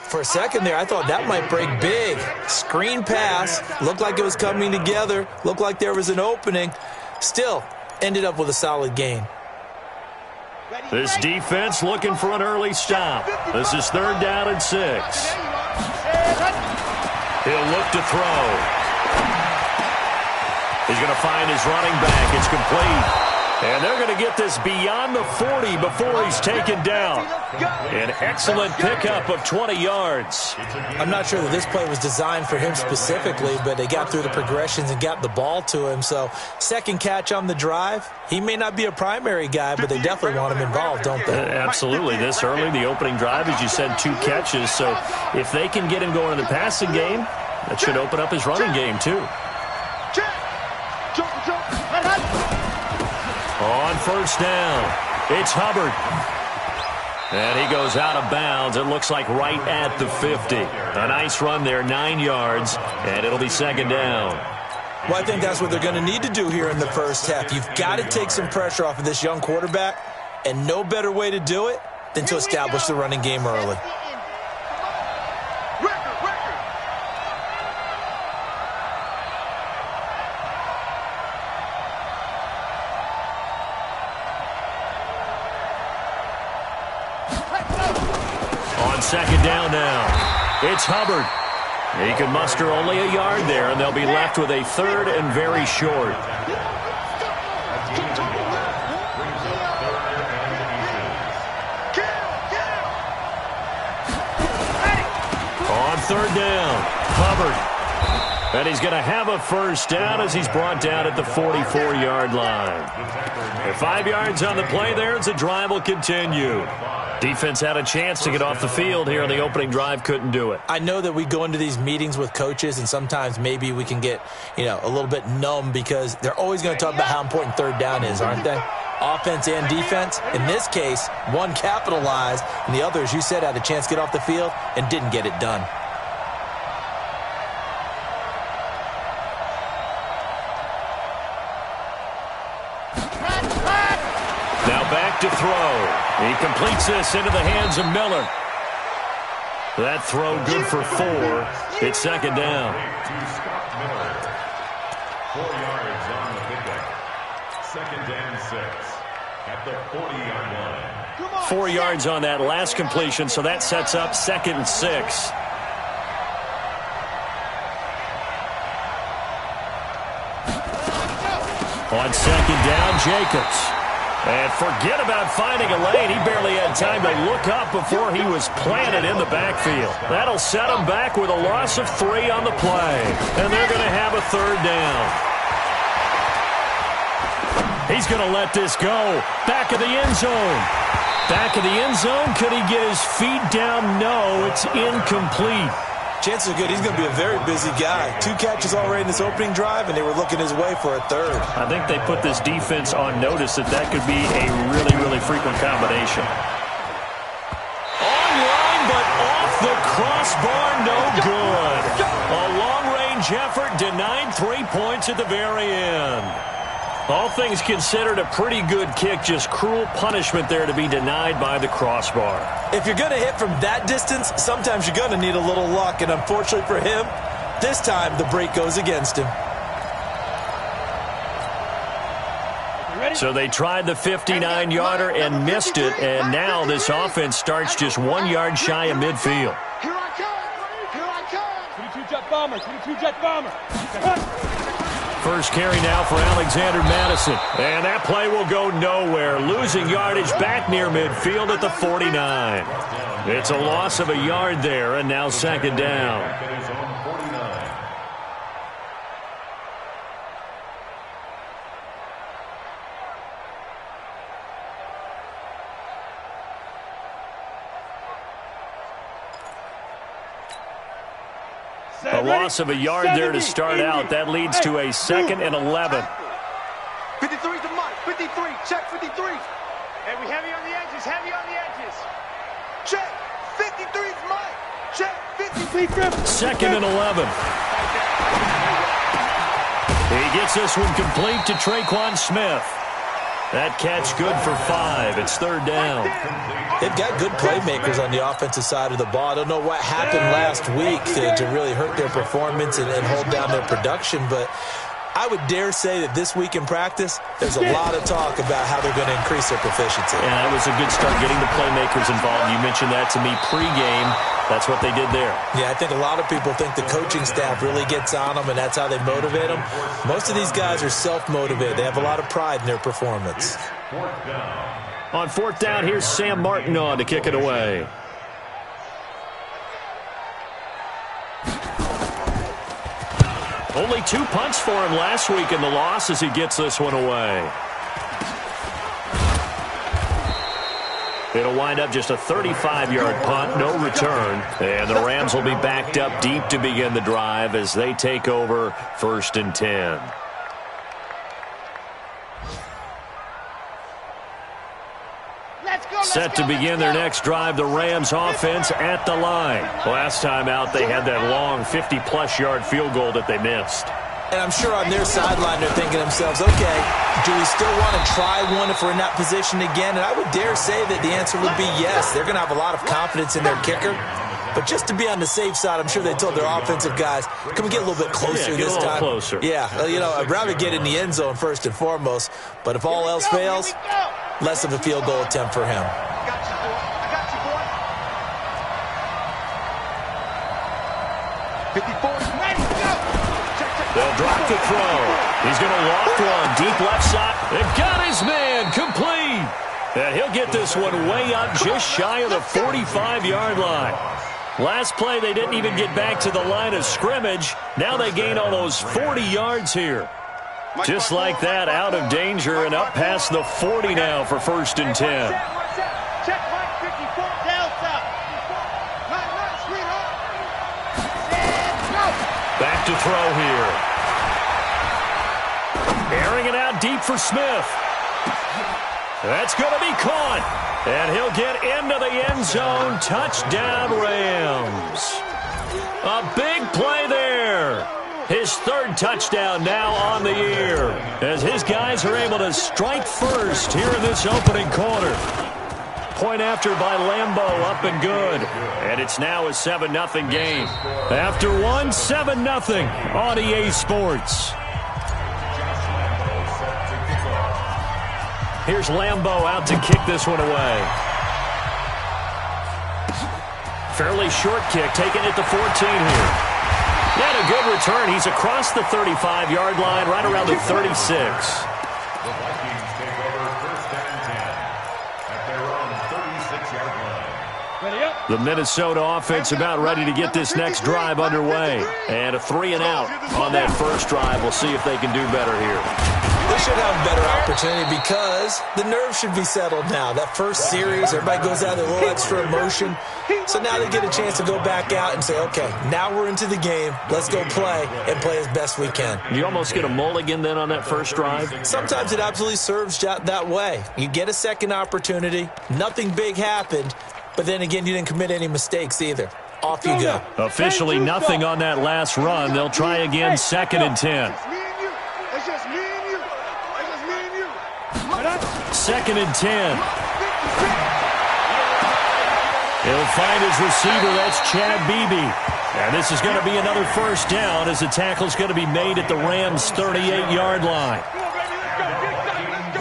For a second there, I thought that might break big. Screen pass, looked like it was coming together, looked like there was an opening. Still, ended up with a solid gain. This defense looking for an early stop. This is 3rd down and 6. He'll look to throw. He's going to find his running back. It's complete. And they're going to get this beyond the 40 before he's taken down. An excellent pickup of 20 yards. I'm not sure that this play was designed for him specifically, but they got through the progressions and got the ball to him. So, second catch on the drive. He may not be a primary guy, but they definitely want him involved, don't they? Absolutely. This early, the opening drive, as you said, 2 catches. So, if they can get him going in the passing game, that should open up his running game, too. On 1st down, it's Hubbard. And he goes out of bounds. It looks like right at the 50. A nice run there, 9 yards, and it'll be 2nd down. Well, I think that's what they're going to need to do here in the first half. You've got to take some pressure off of this young quarterback, and no better way to do it than to establish the running game early. On 2nd down now, it's Hubbard. He can muster only a yard there, and they'll be left with a 3rd and very short. On 3rd down, Hubbard. And he's going to have a 1st down as he's brought down at the 44-yard line. And 5 yards on the play there as the drive will continue. Defense had a chance to get off the field here on the opening drive, couldn't do it. I know that we go into these meetings with coaches, and sometimes maybe we can get, a little bit numb because they're always going to talk about how important 3rd down is, aren't they? Offense and defense. In this case, one capitalized, and the other, as you said, had a chance to get off the field and didn't get it done. Now back to throw. He completes this into the hands of Miller. That throw good for 4. It's 2nd down. 4 yards on the pickup. 2nd and 6 at the 40-yard line. 4 yards on that last completion, so that sets up 2nd and 6. On 2nd down, Jacobs. And forget about finding a lane. He barely had time to look up before he was planted in the backfield. That'll set him back with a loss of 3 on the play. And they're going to have a 3rd down. He's going to let this go. Back of the end zone. Back of the end zone. Could he get his feet down? No, it's incomplete. Chances are good he's going to be a very busy guy. 2 catches already in this opening drive, and they were looking his way for a 3rd. I think they put this defense on notice that could be a really, really frequent combination. Online, but off the crossbar, no good. A long-range effort denied 3 points at the very end. All things considered, a pretty good kick, just cruel punishment there to be denied by the crossbar. If you're going to hit from that distance, sometimes you're going to need a little luck, and unfortunately for him, this time the break goes against him. So they tried the 59-yarder and missed it, and now this offense starts just 1 yard shy of midfield. Here I come! Here I come! 22 jet bomber! 22 jet bomber! First carry now for Alexander Madison. And that play will go nowhere. Losing yardage back near midfield at the 49. It's a loss of a yard there, and now 2nd down. A loss of a yard there to start out. That leads to a 2nd and 11. 53 to Mike. 53. Check 53. Hey, we heavy on the edges. Heavy on the edges. Check. 53 is Mike. Check. 53. 2nd and 11. He gets this one complete to Traquan Smith. That catch good for 5. It's third down. They've got good playmakers on the offensive side of the ball. I don't know what happened last week to really hurt their performance and hold down their production, but I would dare say that this week in practice, there's a lot of talk about how they're going to increase their proficiency. And that was a good start getting the playmakers involved. You mentioned that to me pregame. That's what they did there. Yeah, I think a lot of people think the coaching staff really gets on them, and that's how they motivate them. Most of these guys are self-motivated. They have a lot of pride in their performance. On fourth down, here's Sam Martin on to kick it away. Only 2 punts for him last week in the loss as he gets this one away. It'll wind up just a 35-yard punt, no return. And the Rams will be backed up deep to begin the drive as they take over 1st and 10. Set to begin their next drive, the Rams offense at the line. Last time out, they had that long 50-plus yard field goal that they missed. And I'm sure on their sideline they're thinking to themselves, okay, do we still want to try one if we're in that position again? And I would dare say that the answer would be yes. They're going to have a lot of confidence in their kicker. But just to be on the safe side, I'm sure they told their offensive guys, can we get a little bit closer this time? Closer. Yeah, I'd rather get in the end zone first and foremost. But if all else fails, less of a field goal attempt for him. I got you, boy. 54, ready, go! They'll drop to throw. He's going to loft one deep left side. They've got his man complete. And he'll get this one way up just shy of the 45-yard line. Last play, they didn't even get back to the line of scrimmage. Now they gain almost 40 yards here. Just like that, out of danger and up past the 40 now for 1st and 10. Check Mike 54, Delta. Nice, sweetheart. Back to throw here. Airing it out deep for Smith. That's going to be caught. And he'll get into the end zone. Touchdown, Rams. A big play there. His 3rd touchdown now on the year as his guys are able to strike first here in this opening quarter. Point after by Lambeau, up and good. And it's now a 7-0 game. After one, 7-0 on EA Sports. Here's Lambeau out to kick this one away. Fairly short kick, taken at the 14 here. Not a good return. He's across the 35-yard line, right around the 36. The Vikings take over 1st and 10 at their own 36-yard line. The Minnesota offense about ready to get this next drive underway. And a 3-and-out on that first drive. We'll see if they can do better here. They should have a better opportunity because the nerves should be settled now. That first series, everybody goes out with a little extra emotion. So now they get a chance to go back out and say, okay, now we're into the game. Let's go play and play as best we can. You almost get a mulligan then on that first drive? Sometimes it absolutely serves that way. You get a second opportunity. Nothing big happened. But then again, you didn't commit any mistakes either. Off you go. Officially nothing on that last run. They'll try again, 2nd and 10. It's just me and you. It's just me and you. 2nd and 10. He'll find his receiver. That's Chad Beebe. And this is going to be another first down as the tackle's going to be made at the Rams' 38-yard line.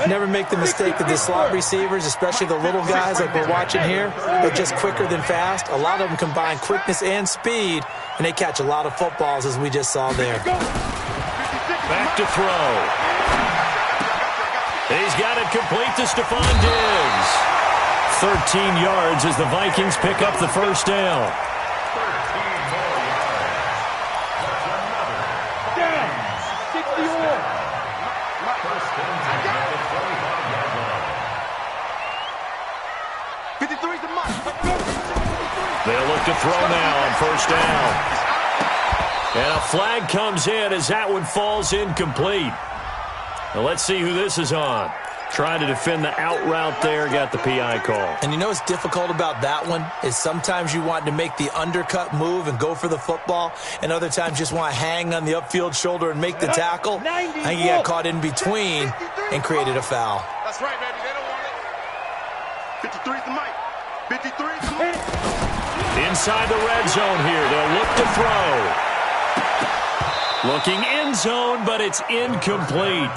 Never make the mistake that the slot receivers, especially the little guys like we're watching here, are just quicker than fast. A lot of them combine quickness and speed, and they catch a lot of footballs, as we just saw there. Back to throw. He's got it complete to Stephon Diggs. 13 yards as the Vikings pick up the first down. 53's the mark. They'll look to throw now on first down. And a flag comes in as that one falls incomplete. Now let's see who this is on. Trying to defend the out route there, got the PI call. And you know what's difficult about that one is sometimes you want to make the undercut move and go for the football, and other times just want to hang on the upfield shoulder and make the tackle. I think he got caught in between and created a foul. That's right, baby. They don't want it. 53's the mic. 53's the mic. Inside the red zone here. They'll look to throw. Looking end zone, but it's incomplete.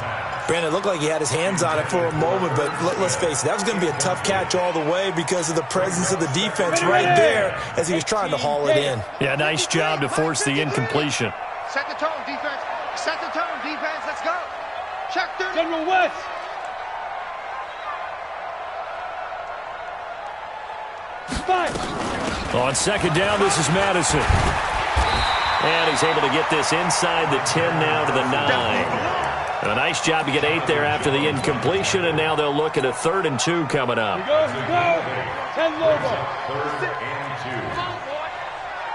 Brandon, it looked like he had his hands on it for a moment, but let's face it, that was going to be a tough catch all the way because of the presence of the defense right there as he was trying to haul it in. Yeah, nice job to force the incompletion. Set the tone, defense. Set the tone, defense. Let's go. Check 30. General West. On second down, this is Madison. And he's able to get this inside the 10 now to the 9. A nice job to get 8 there after the incompletion, and now they'll look at a 3rd and 2 coming up. Here we go. 10 logo. 3rd and 2. Come on, boy.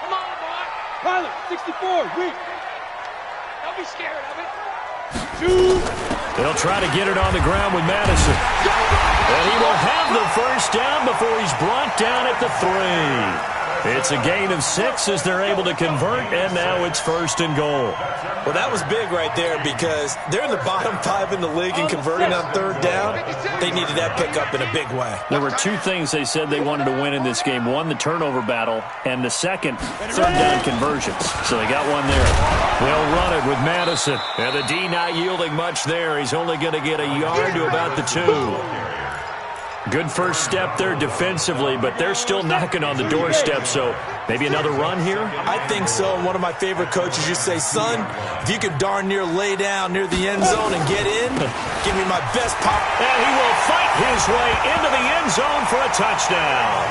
Come on, boy. Pilot, 64, weak. Don't be scared of it. 2. They'll try to get it on the ground with Madison. And he will have the first down before he's brought down at the 3. It's a gain of 6 as they're able to convert, and now it's 1st and goal. Well, that was big right there because they're in the bottom 5 in the league and converting on 3rd down. They needed that pickup in a big way. There were 2 things they said they wanted to win in this game. One, the turnover battle, and the second, 3rd down conversions. So they got one there. They'll run it with Madison. And the D not yielding much there. He's only going to get a yard to about the 2. Good first step there defensively, but they're still knocking on the doorstep, so maybe another run here? I think so. And one of my favorite coaches used to say, son, if you could darn near lay down near the end zone and get in, give me my best pop. And he will fight his way into the end zone for a touchdown.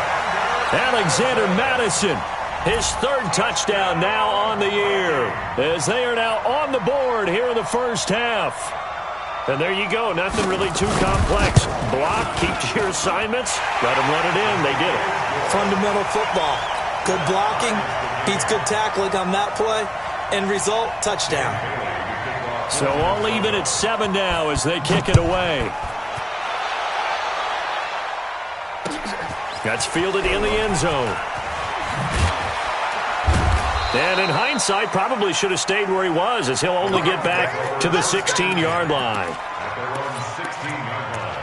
Alexander Madison, his 3rd touchdown now on the year, as they are now on the board here in the first half. And there you go. Nothing really too complex. Block, keep to your assignments, let them run it in. They did it. Fundamental football. Good blocking, beats good tackling on that play. End result, touchdown. So all even at 7 now as they kick it away. That's fielded in the end zone. And in hindsight, probably should have stayed where he was, as he'll only get back to the 16-yard line. At their own 16-yard line.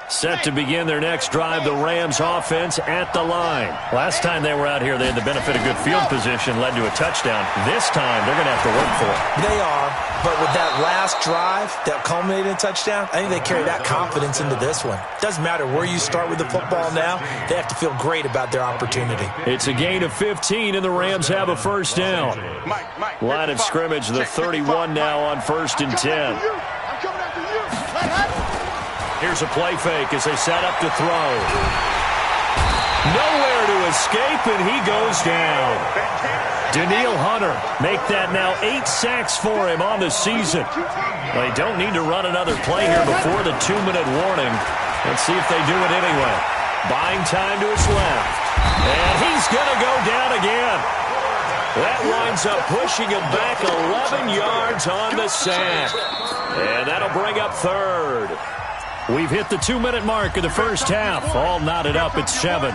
Set to begin their next drive, the Rams offense at the line. Last time they were out here, they had the benefit of good field position, led to a touchdown. This time, they're going to have to work for it. They are, but with that last drive that culminated in a touchdown, I think they carry that confidence into this one. Doesn't matter where you start with the football now, they have to feel great about their opportunity. It's a gain of 15, and the Rams have a first down. Line of scrimmage, the 31 now on 1st and 10. I'm coming after you. Here's a play fake as they set up to throw. Nowhere to escape, and he goes down. Daniil Hunter make that now 8 sacks for him on the season. They don't need to run another play here before the 2-minute warning. Let's see if they do it anyway. Buying time to his left. And he's going to go down again. That winds up pushing him back 11 yards on the sack. And that'll bring up 3rd. We've hit the 2-minute mark of the first half. All knotted up at 7.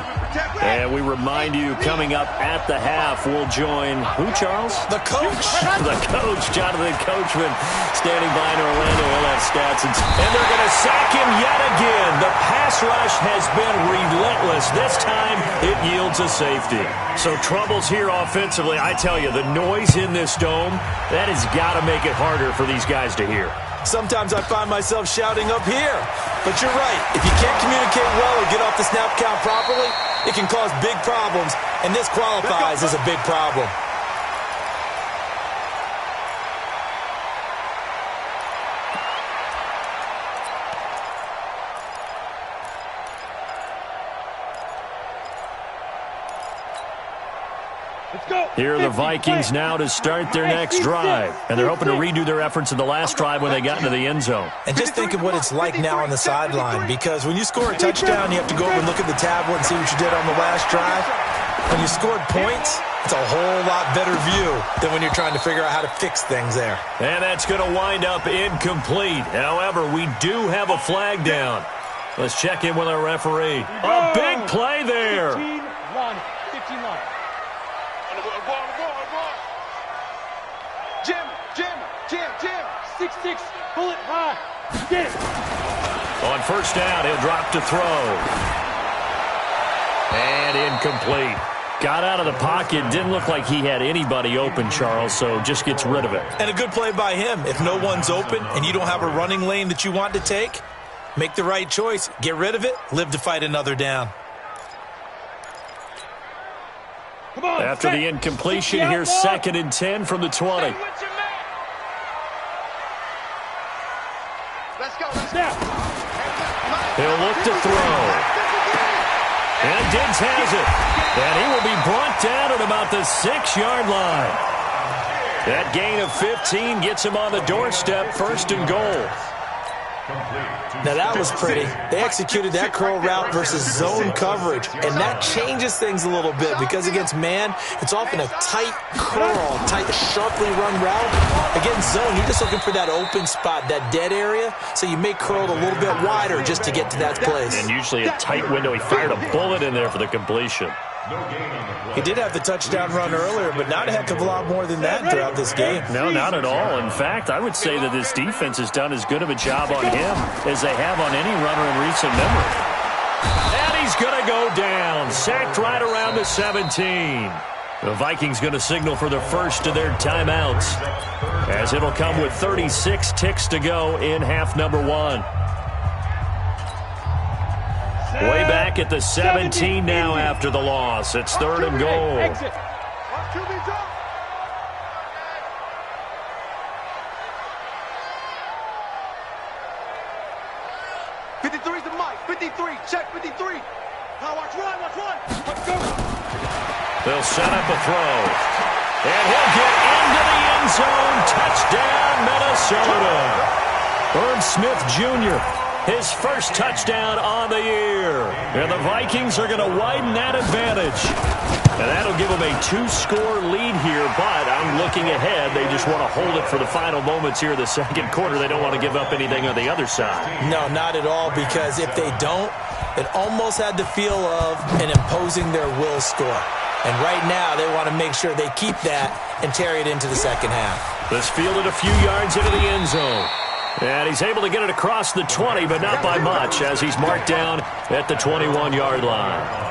And we remind you, coming up at the half, we'll join who, Charles? The coach. The coach, Jonathan Coachman, standing by in Orlando. He'll have stats. And they're going to sack him yet again. The pass rush has been relentless. This time, it yields a safety. So troubles here offensively. I tell you, the noise in this dome, that has got to make it harder for these guys to hear. Sometimes I find myself shouting up here. But you're right. If you can't communicate well or get off the snap count properly, it can cause big problems, and this qualifies as a big problem. Here are the Vikings now to start their next drive. And they're hoping to redo their efforts in the last drive when they got into the end zone. And just think of what it's like now on the sideline, because when you score a touchdown, you have to go over and look at the tablet and see what you did on the last drive. When you scored points, it's a whole lot better view than when you're trying to figure out how to fix things there. And that's going to wind up incomplete. However, we do have a flag down. Let's check in with our referee. A big play there. 15-1. 15-1. 6'6", pull it high. Get it. On first down, he'll drop to throw. And incomplete. Got out of the pocket. Didn't look like he had anybody open, Charles, so just gets rid of it. And a good play by him. If no one's open and you don't have a running lane that you want to take, make the right choice. Get rid of it. Live to fight another down. Come on, after the incompletion, here's 2nd and 10 from the 20. Let's go. He'll look to throw. And Diggs has it. And he will be brought down at about the 6-yard line. That gain of 15 gets him on the doorstep, 1st and goal. Now that was pretty. They executed that curl route versus zone coverage, and that changes things a little bit because against man, it's often a tight curl, tight, sharply run route. Against zone, you're just looking for that open spot, that dead area, so you make curled a little bit wider just to get to that place. And usually a tight window. He fired a bullet in there for the completion. He did have the touchdown run earlier, but not a heck of a lot more than that throughout this game. No, not at all. In fact, I would say that this defense has done as good of a job on him as they have on any runner in recent memory. And he's going to go down. Sacked right around the 17. The Vikings going to signal for the first of their timeouts, as it'll come with 36 ticks to go in half number 1. Way back at the 17 now after the loss. It's 3rd and goal. Exit. 53's the mic. 53. Check 53. Now watch run. Let's go. They'll set up a throw. And he'll get into the end zone. Touchdown, Minnesota. Herb Smith Jr., his first touchdown on the year. And the Vikings are going to widen that advantage. And that'll give them a 2-score lead here, but I'm looking ahead. They just want to hold it for the final moments here in the 2nd quarter. They don't want to give up anything on the other side. No, not at all, because if they don't, it almost had the feel of an imposing their will score. And right now, they want to make sure they keep that and carry it into the 2nd half. This fielded a few yards into the end zone. And he's able to get it across the 20, but not by much, as he's marked down at the 21-yard line.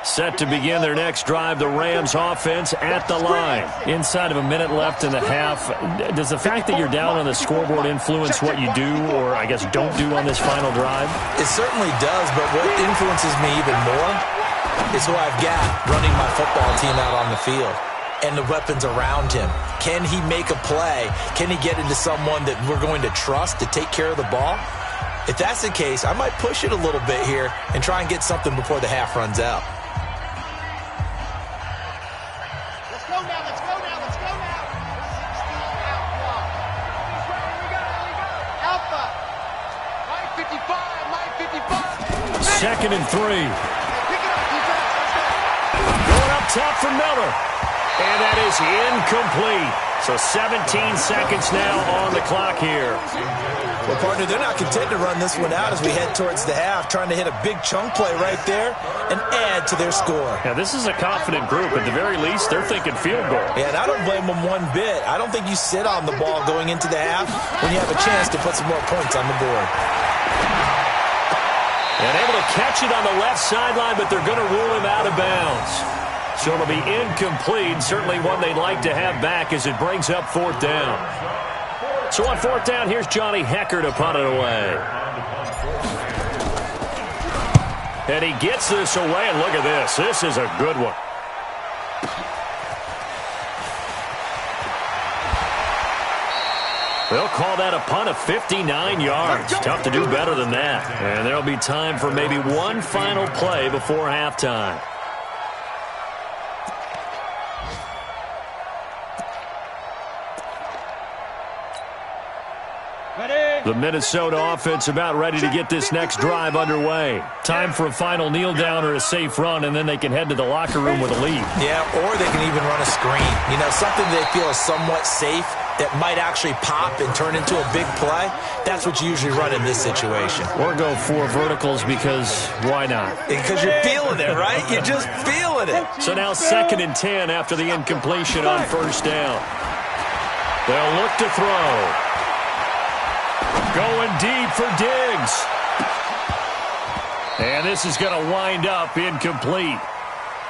Set to begin their next drive, the Rams offense at the line. Inside of a minute left in the half. Does the fact that you're down on the scoreboard influence what you do, or I guess don't do on this final drive? It certainly does, but what influences me even more is who I've got running my football team out on the field and the weapons around him. Can he make a play? Can he get into someone that we're going to trust to take care of the ball? If that's the case, I might push it a little bit here and try and get something before the half runs out. Second and 3. Going up top for Miller. And that is incomplete. So 17 seconds now on the clock here. Well, partner, they're not content to run this one out as we head towards the half, trying to hit a big chunk play right there and add to their score. Now, this is a confident group. At the very least, they're thinking field goal. Yeah, and I don't blame them one bit. I don't think you sit on the ball going into the half when you have a chance to put some more points on the board. And able to catch it on the left sideline, but they're going to rule him out of bounds. So it'll be incomplete, certainly one they'd like to have back as it brings up 4th down. So on 4th down, here's Johnny Hecker to punt it away. And he gets this away, and look at this. This is a good one. They'll call that a punt of 59 yards. Tough to do better than that. And there'll be time for maybe one final play before halftime. The Minnesota offense about ready to get this next drive underway. Time for a final kneel down or a safe run, and then they can head to the locker room with a lead. Yeah, or they can even run a screen. You know, something they feel is somewhat safe that might actually pop and turn into a big play, that's what you usually run in this situation. Or go 4 verticals because why not? Because you're feeling it, right? You're just feeling it. So now 2nd and 10 after the incompletion on 1st down. They'll look to throw. Going deep for Diggs. And this is going to wind up incomplete.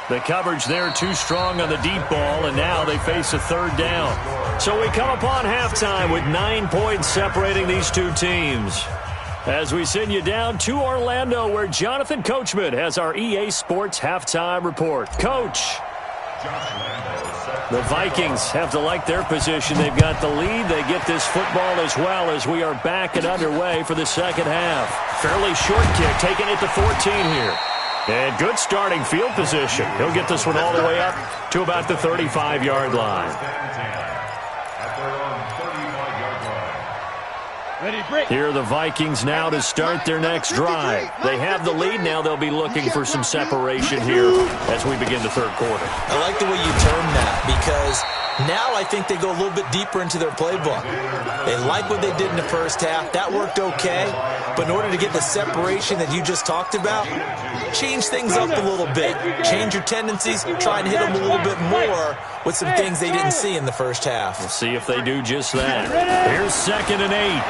The coverage there too strong on the deep ball, and now they face a 3rd down. So we come upon halftime with 9 points separating these two teams. As we send you down to Orlando, where Jonathan Coachman has our EA Sports halftime report. Coach. The Vikings have to like their position. They've got the lead. They get this football as well as we are back and underway for the second half. Fairly short kick, taking it to 14 here. And good starting field position. He'll get this one all the way up to about the 35-yard line. Here are the Vikings now to start their next drive. They have the lead. Now they'll be looking for some separation here as we begin the 3rd quarter. I like the way you term that, because now I think they go a little bit deeper into their playbook. They like what they did in the first half. That worked okay. But in order to get the separation that you just talked about, change things up a little bit. Change your tendencies. Try and hit them a little bit more with some things they didn't see in the first half. We'll see if they do just that. Here's 2nd and 8.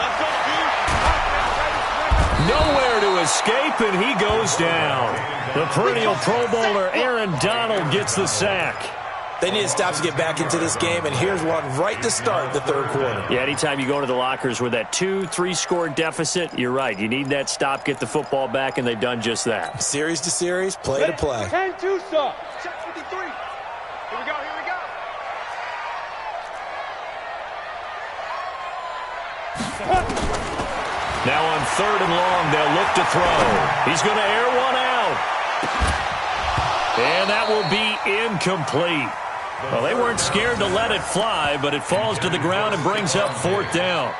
Nowhere to escape, and he goes down. The perennial Pro Bowler Aaron Donald gets the sack. They need to stop to get back into this game, and here's one right to start the 3rd quarter. Yeah, anytime you go to the lockers with that 2-3 score deficit, you're right. You need that stop, get the football back, and they've done just that. Series to series, play to play. 10-2, sir. Check 53. Here we go, here we go. Now on 3rd and long, they'll look to throw. He's going to air one out. And that will be incomplete. Well, they weren't scared to let it fly, but it falls to the ground and brings up 4th down.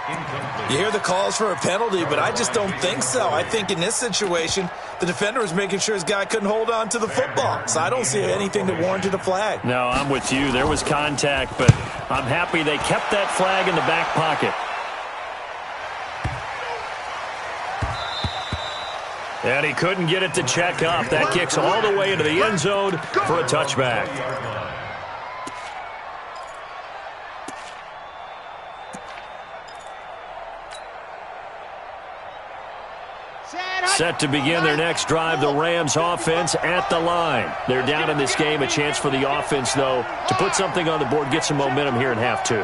You hear the calls for a penalty, but I just don't think so. I think in this situation, the defender was making sure his guy couldn't hold on to the football. So I don't see anything that warranted a flag. No, I'm with you. There was contact, but I'm happy they kept that flag in the back pocket. And he couldn't get it to check up. That kicks all the way into the end zone for a touchback. Set to begin their next drive, the Rams offense at the line. They're down in this game. A chance for the offense, though, to put something on the board, get some momentum here in half 2.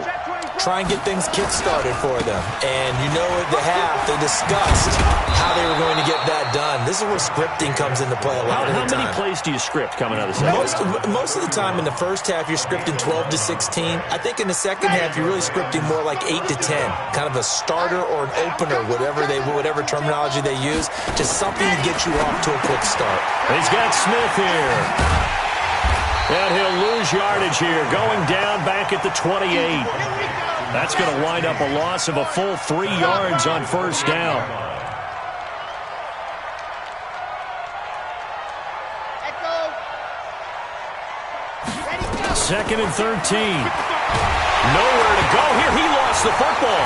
Try and get things kick-started for them. And you know at the half, they discussed how they were going to get that done. This is where scripting comes into play a lot of the time. How many plays do you script coming out of the second? Most of the time in the first half, you're scripting 12 to 16. I think in the second half, you're really scripting more like 8 to 10. Kind of a starter or an opener, whatever terminology they use. Just something to get you off to a quick start. He's got Smith here. And he'll lose yardage here, going down back at the 28. That's going to wind up a loss of a full 3 yards on 1st down. Second and 13. Nowhere to go here. He lost the football.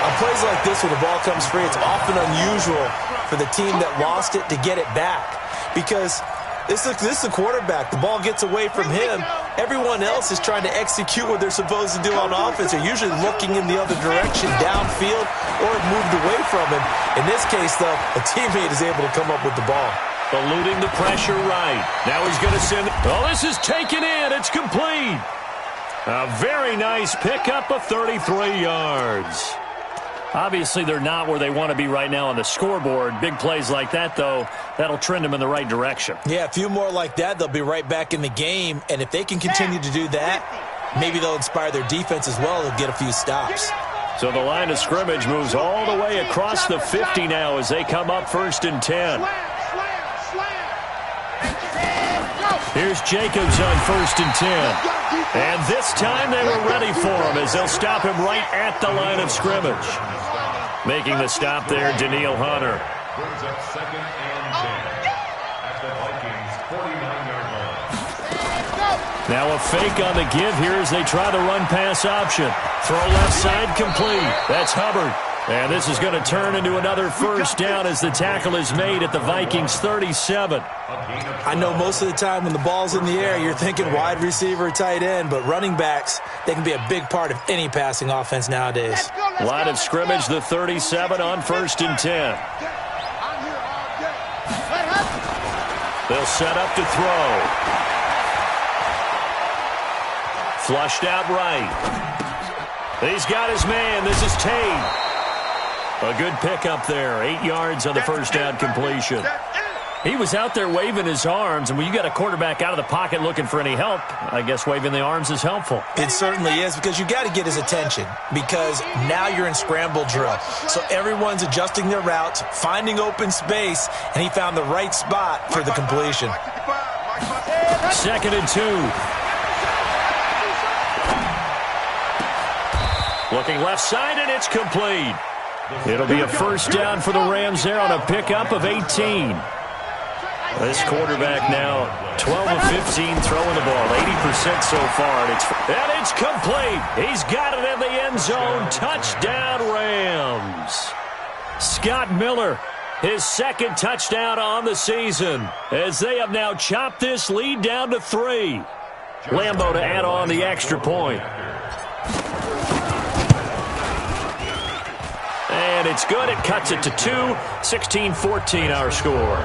On plays like this where the ball comes free, it's often unusual for the team that lost it to get it back. Because this is a quarterback. The ball gets away from him. Everyone else is trying to execute what they're supposed to do on offense. They're usually looking in the other direction, downfield, or moved away from him. In this case, though, a teammate is able to come up with the ball. Eluding the pressure right. Now he's going to send it. Oh, this is taken in. It's complete. A very nice pickup of 33 yards. Obviously, they're not where they want to be right now on the scoreboard. Big plays like that, though, that'll trend them in the right direction. Yeah, a few more like that, they'll be right back in the game. And if they can continue to do that, maybe they'll inspire their defense as well. They'll get a few stops. So the line of scrimmage moves all the way across the 50 now as they come up 1st and 10. Here's Jacobs on 1st and 10. And this time they were ready for him as they'll stop him right at the line of scrimmage. Making the stop there, Danielle Hunter. Brings up 2nd and 10 at the Vikings' 49-yard line. Now a fake on the give here as they try the run-pass option. Throw left side complete. That's Hubbard. And this is going to turn into another first down as the tackle is made at the Vikings 37. I know most of the time when the ball's in the air, you're thinking wide receiver, tight end, but running backs, they can be a big part of any passing offense nowadays. Line of scrimmage, the 37 on 1st and 10. They'll set up to throw. Flushed out right. He's got his man. This is Tate. A good pickup there. 8 yards on the first down completion. He was out there waving his arms, and when you got a quarterback out of the pocket looking for any help, I guess waving the arms is helpful. It certainly is, because you got to get his attention, because now you're in scramble drill. So everyone's adjusting their routes, finding open space, and he found the right spot for the completion. 2nd and 2. Looking left side, and it's complete. It'll be a first down for the Rams there on a pickup of 18. This quarterback now 12 of 15 throwing the ball, 80% so far. And it's complete. He's got it in the end zone. Touchdown, Rams. Scott Miller, his 2nd touchdown on the season, as they have now chopped this lead down to 3. Lambo to add on the extra point. And it's good. It cuts it to 2. 16-14 our score.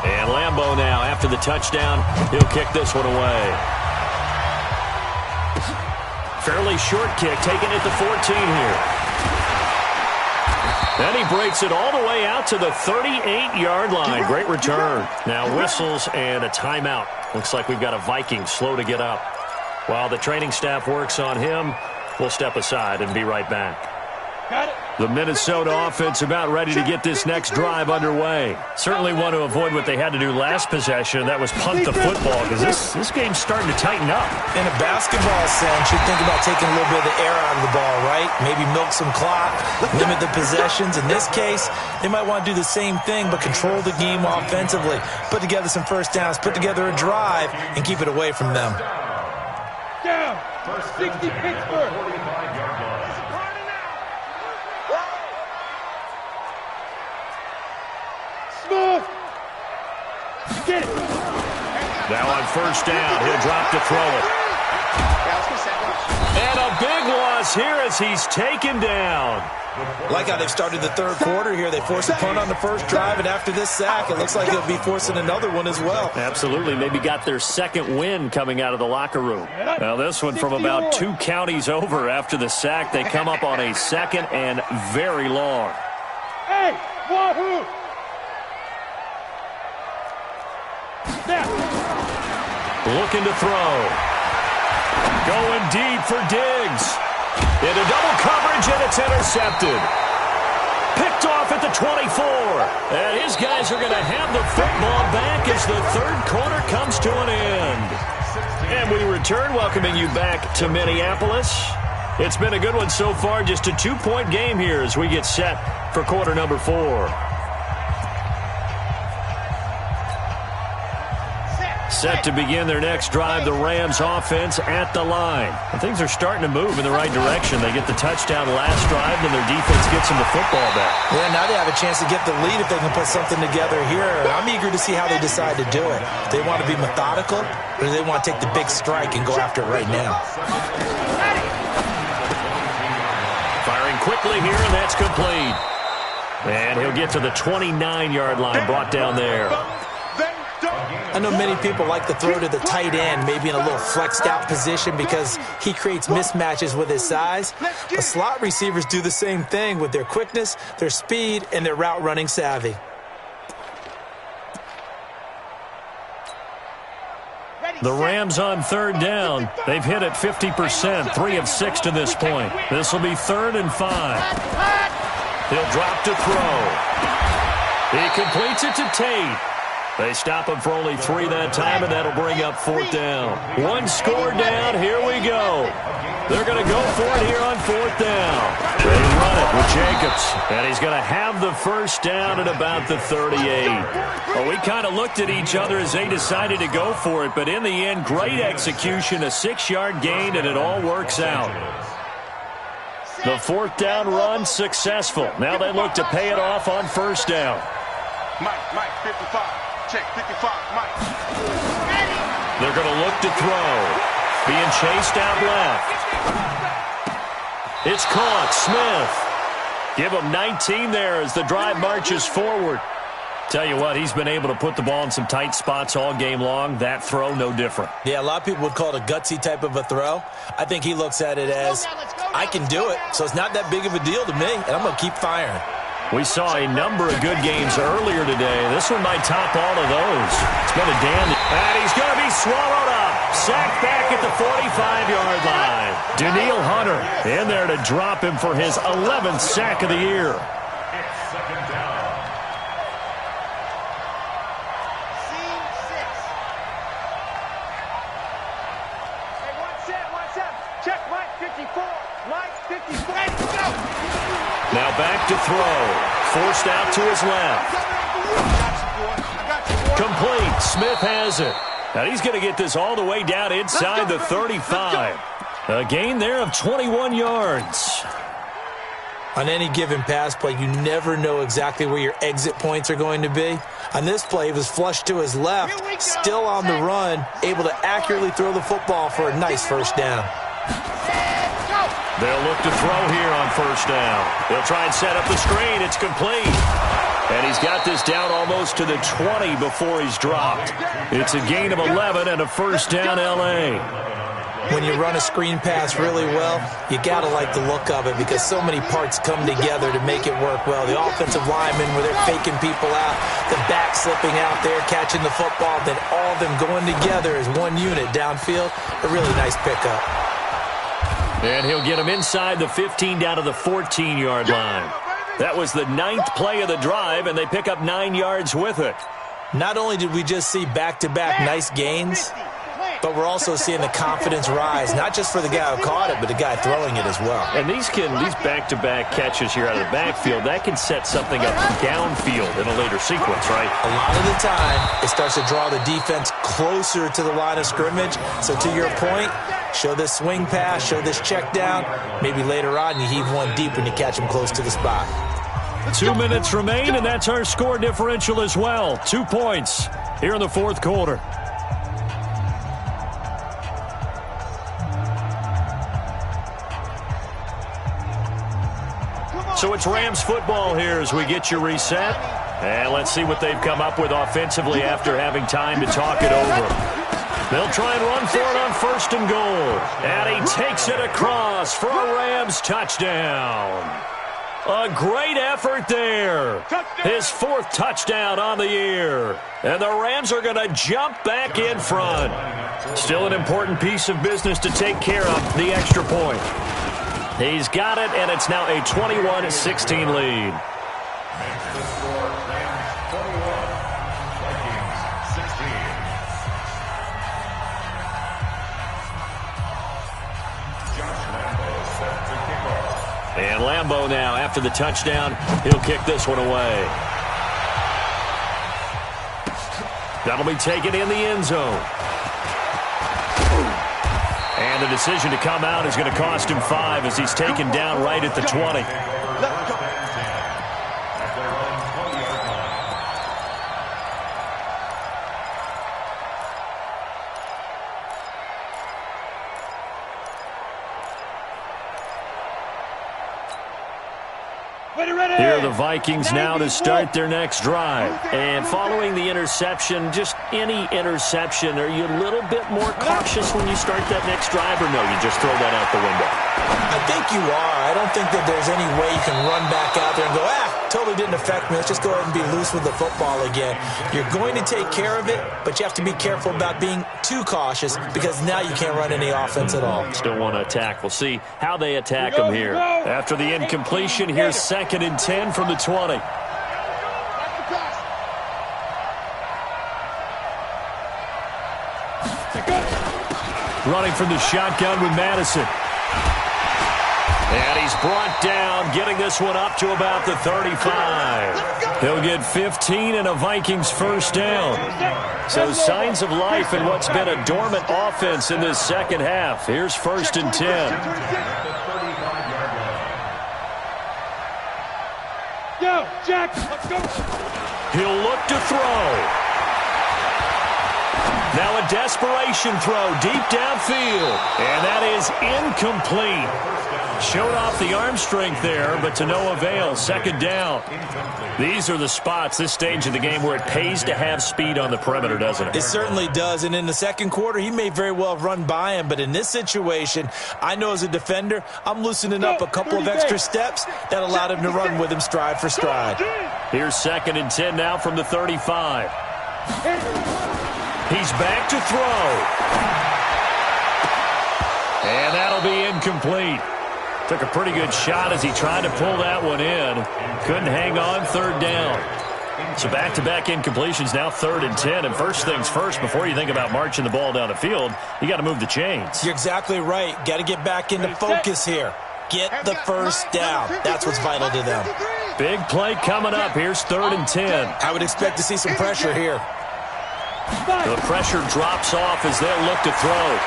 And Lambo now, after the touchdown, he'll kick this one away. Fairly short kick, taking it to 14 here. Then he breaks it all the way out to the 38-yard line. Great return. Now whistles and a timeout. Looks like we've got a Viking slow to get up. While the training staff works on him, we'll step aside and be right back. Got it. The Minnesota offense about ready to get this next drive underway. Certainly want to avoid what they had to do last possession. That was punt the football, because this game's starting to tighten up. In a basketball sense, you think about taking a little bit of the air out of the ball, right? Maybe milk some clock, limit the possessions. In this case, they might want to do the same thing, but control the game offensively. Put together some first downs, put together a drive, and keep it away from them. Down. 60 Pittsburgh. Smooth. Get it. Now on first down, he'll drop to throw it. And a big loss here as he's taken down. Like how they've started the third quarter here. They forced a punt on the first drive, and after this sack, it looks like they'll be forcing another one as well. Absolutely. Maybe got their 2nd win coming out of the locker room. Now this one from about 2 counties over after the sack. They come up on a 2nd and very long. Hey, wahoo! Looking to throw. Going deep for Diggs. Into double coverage, and it's intercepted. Picked off at the 24. And his guys are going to have the football back as the 3rd quarter comes to an end. And we return, welcoming you back to Minneapolis. It's been a good one so far, just a 2-point game here as we get set for quarter number 4. Set to begin their next drive, the Rams offense at the line. And things are starting to move in the right direction. They get the touchdown last drive, and their defense gets them the football back. Yeah, now they have a chance to get the lead if they can put something together here. I'm eager to see how they decide to do it. Do they want to be methodical, or do they want to take the big strike and go after it right now? Firing quickly here, and that's complete. And he'll get to the 29-yard line, brought down there. I know many people like to throw to the tight end, maybe in a little flexed out position because he creates mismatches with his size. But slot receivers do the same thing with their quickness, their speed, and their route running savvy. The Rams on 3rd down. They've hit it 50%, 3 of 6 to this point. This will be 3rd and 5. He'll drop to throw. He completes it to Tate. They stop him for only 3 that time, and that'll bring up 4th down. 1 score down. Here we go. They're going to go for it here on 4th down. They run it with Jacobs, and he's going to have the first down at about the 38. Well, we kind of looked at each other as they decided to go for it, but in the end, great execution, a 6-yard gain, and it all works out. The 4th down run successful. Now they look to pay it off on 1st down. Mike, 55. Check, 55, Mike. They're going to look to throw. Being chased out left. It's caught. Smith. Give him 19 there as the drive marches forward. Tell you what, he's been able to put the ball in some tight spots all game long. That throw, no different. Yeah, a lot of people would call it a gutsy type of a throw. I think he looks at it as, I can do it, so it's not that big of a deal to me, and I'm going to keep firing. We saw a number of good games earlier today. This one might top all of those. It's been a dandy. And he's going to be swallowed up. Sacked back at the 45-yard line. Daniil Hunter in there to drop him for his 11th sack of the year. It's 2nd down. Scene 6. Hey, 1-7. Check, Mike, 54. Mike, 54. Hey, go! Now back to throw. Forced out to his left. Complete. Smith has it. And he's going to get this all the way down inside the 35. A gain there of 21 yards. On any given pass play, you never know exactly where your exit points are going to be. On this play, he was flushed to his left, still on the run, able to accurately throw the football for a nice 1st down. They'll look to throw here on 1st down. They'll try and set up the screen. It's complete. And he's got this down almost to the 20 before he's dropped. It's a gain of 11 and a 1st down L.A. When you run a screen pass really well, you got to like the look of it because so many parts come together to make it work well. The offensive linemen, where they're faking people out, the back slipping out there, catching the football, then all of them going together as one unit downfield. A really nice pickup. And he'll get him inside the 15 down to the 14-yard line. That was the 9th play of the drive, and they pick up 9 yards with it. Not only did we just see back-to-back nice gains, but we're also seeing the confidence rise, not just for the guy who caught it, but the guy throwing it as well. And these back-to-back catches here out of the backfield, that can set something up downfield in a later sequence, right? A lot of the time, it starts to draw the defense closer to the line of scrimmage. So to your point, show this swing pass, show this check down. Maybe later on you heave one deep when you catch him close to the spot. 2 minutes remain, and that's our score differential as well. 2 points here in the 4th quarter. So it's Rams football here as we get you reset. And let's see what they've come up with offensively after having time to talk it over. They'll try and run for it on 1st and goal. And he takes it across for a Rams touchdown. A great effort there. His 4th touchdown on the year. And the Rams are going to jump back in front. Still an important piece of business to take care of, the extra point. He's got it, and it's now a 21-16 lead. Makes the score Rams 21, Vikings 16. Josh Lambo set to kick off. And Lambo now, after the touchdown, he'll kick this one away. That'll be taken in the end zone. And the decision to come out is going to cost him 5 as he's taken down right at the 20. Here are the Vikings now to start their next drive. And following the interception, just any interception, are you a little bit more cautious when you start that next drive, or no, you just throw that out the window? I think you are. I don't think that there's any way you can run back out there and go, totally didn't affect me. Let's just go ahead and be loose with the football again. You're going to take care of it, but you have to be careful about being too cautious because now you can't run any offense at all. Still want to attack. We'll see how they attack him here. After the incompletion, here's 2nd and 10 from the 20. running from the shotgun with Madison. And he's brought down, getting this one up to about the 35. He'll get 15 and a Vikings first down. So signs of life in what's been a dormant offense in this second half. Here's 1st and 10. Go, Jack, let's go. He'll look to throw. Now a desperation throw deep downfield. And that is incomplete. Showed off the arm strength there, but to no avail. 2nd down. These are the spots, this stage of the game, where it pays to have speed on the perimeter, doesn't it? It certainly does. And in the second quarter, he may very well have run by him. But in this situation, I know as a defender, I'm loosening up a couple of extra steps that allowed him to run with him stride for stride. Here's 2nd and 10 now from the 35. He's back to throw. And that'll be incomplete. Took a pretty good shot as he tried to pull that one in. Couldn't hang on. 3rd down. So back-to-back incompletions, now 3rd and 10. And first things first, before you think about marching the ball down the field, you got to move the chains. You're exactly right. Got to get back into focus here. Get the first down. That's what's vital to them. Big play coming up. Here's 3rd and 10. I would expect to see some pressure here. The pressure drops off as they look to throw.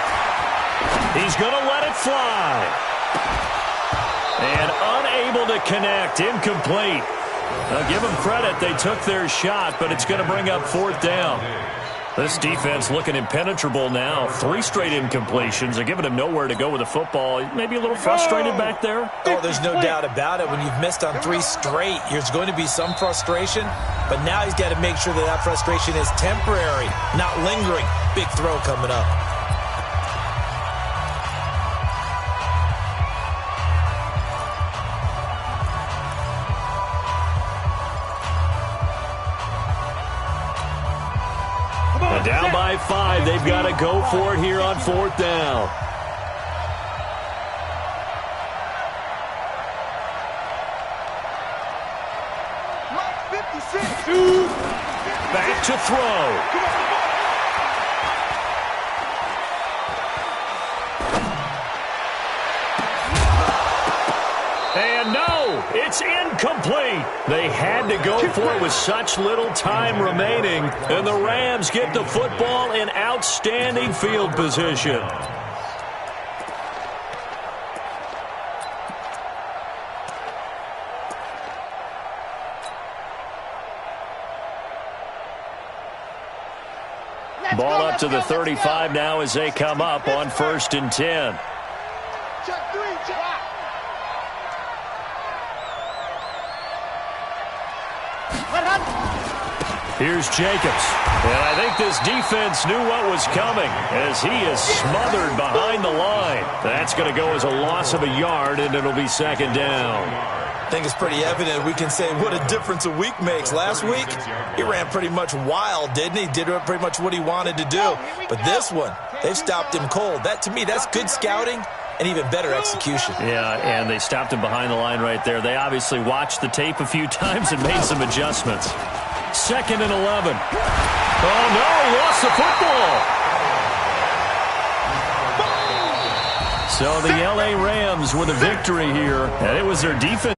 He's going to let it fly. And unable to connect. Incomplete. Now give them credit. They took their shot, but it's going to bring up 4th down. This defense looking impenetrable now. 3 straight incompletions. They're giving him nowhere to go with the football. Maybe a little frustrated back there. Oh, there's no doubt about it. When you've missed on 3 straight, there's going to be some frustration. But now he's got to make sure that that frustration is temporary, not lingering. Big throw coming up. Down by 5. They've got to go for it here on 4th down. Back to throw. And no, it's incomplete. They had to go for it with such little time remaining, and the Rams get the football in outstanding field position. Ball up to the 35 now as they come up on 1st and 10. Here's Jacobs. And I think this defense knew what was coming as he is smothered behind the line. That's going to go as a loss of a yard, and it'll be 2nd down. I think it's pretty evident. We can say what a difference a week makes. Last week, he ran pretty much wild, didn't he? Did pretty much what he wanted to do. But this one, they've stopped him cold. That, to me, that's good scouting and even better execution. Yeah, and they stopped him behind the line right there. They obviously watched the tape a few times and made some adjustments. 2nd and 11. Oh, no, he lost the football. So the L.A. Rams with a victory here, and it was their defense.